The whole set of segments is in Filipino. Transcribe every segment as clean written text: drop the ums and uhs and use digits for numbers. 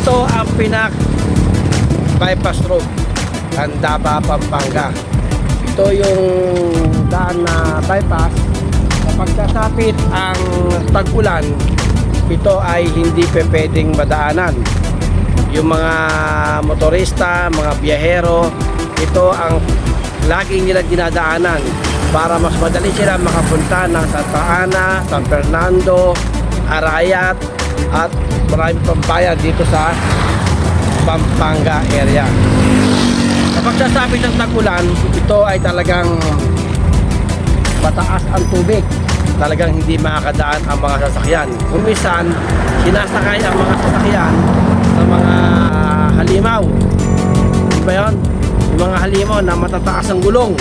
Ito ang bypass road, Candaba, Pampanga. Ito yung daan na bypass. Kapag kasapit ang tag-ulan, ito ay hindi pwedeng madaanan. Yung mga motorista, mga biyahero, ito ang laging nila dinadaanan para mas madali sila makapunta ng Santa Ana, San Fernando, Arayat at maraming pambayan dito sa Pampanga area. Kapag sasapit ng tag-ulan, ito ay talagang mataas ang tubig. Talagang hindi makakadaan ang mga sasakyan. Kung minsan, sinasakay ang mga sasakyan sa mga halimaw. Di ba yun? Yung mga halimaw na matataas ang gulong,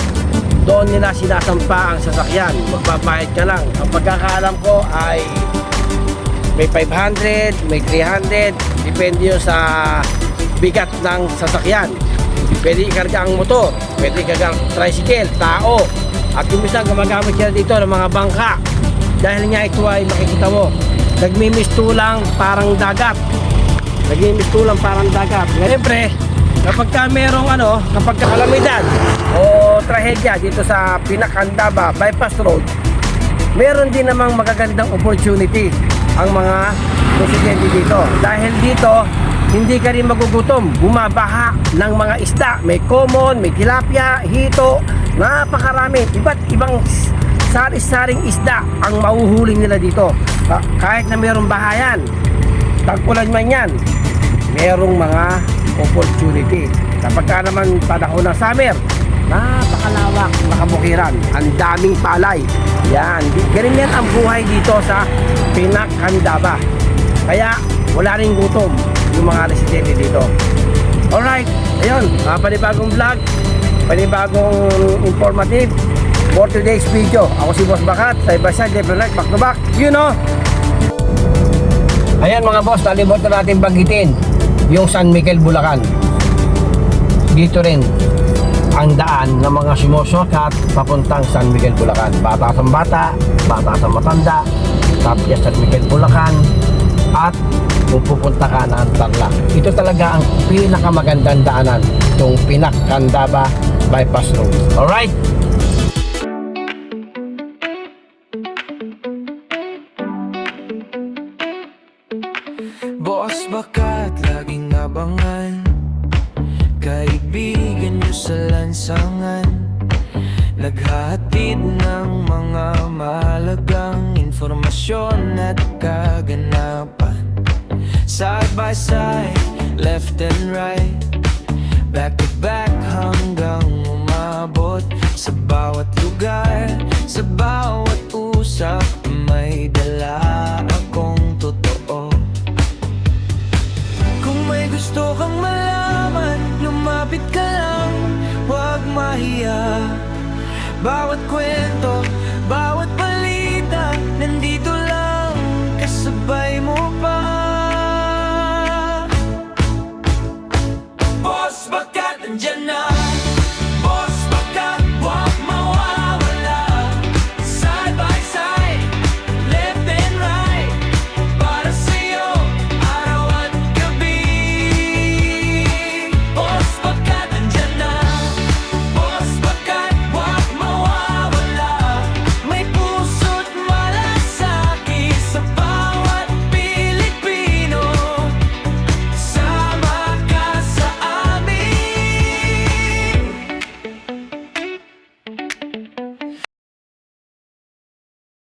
doon nila sinasampa ang sasakyan. Magbabayad ka lang. Ang pagkakaalam ko ay may 500, may 300, depende yun sa bigat ng sasakyan. Pwede ikarga ang motor, pwede ikarga ang tricycle, tao. At kung minsan gumagamit sila dito ng mga bangka. Dahil nga ito ay makikita mo, nagmimistulang parang dagat. Nagmimistulang parang dagat. Siyempre, kapag ka merong kapag kalamidad o trahedya dito sa Candaba bypass road, meron din namang magagandang opportunity ang mga residente dito. Dahil dito, hindi ka rin magugutom. Bumabaha ng mga isda. May common, may tilapia, hito, napakarami. Iba't ibang sari-saring isda ang mahuhuli nila dito. Kahit na mayroong bahayan, tag-ulan man yan, mayroong mga opportunity. Kapag ka naman panahon ng summer, napakalawak na kabukiran. Ang daming palay. Yan. Ganyan yan ang buhay dito sa Candaba. Kaya wala rin gutom yung mga residente dito. Alright, ayun, panibagong vlog, panibagong informative for today's video. Ako si Boss Bakat, side by side, left and right, back to back, you know. Ayan mga boss, nalimutan natin banggitin yung San Miguel, Bulacan. Dito rin ang daan ng mga sumusukat papuntang San Miguel, Bulacan. Bata sa bata, bata sa matanda, sabi San Miguel, Bulacan, at kung pupunta ka ng Tarlac. Ito talaga ang pinakamagandang daanan, itong Candaba bypass road. Alright? Boss Bakat, laging abangan, kaibigan nyo sa lansangan, naghahatid ng mga mahalagang informasyon at kaganapan. Side by side, left and right, back to back hanggang umabot sa bawat lugar, sa bawat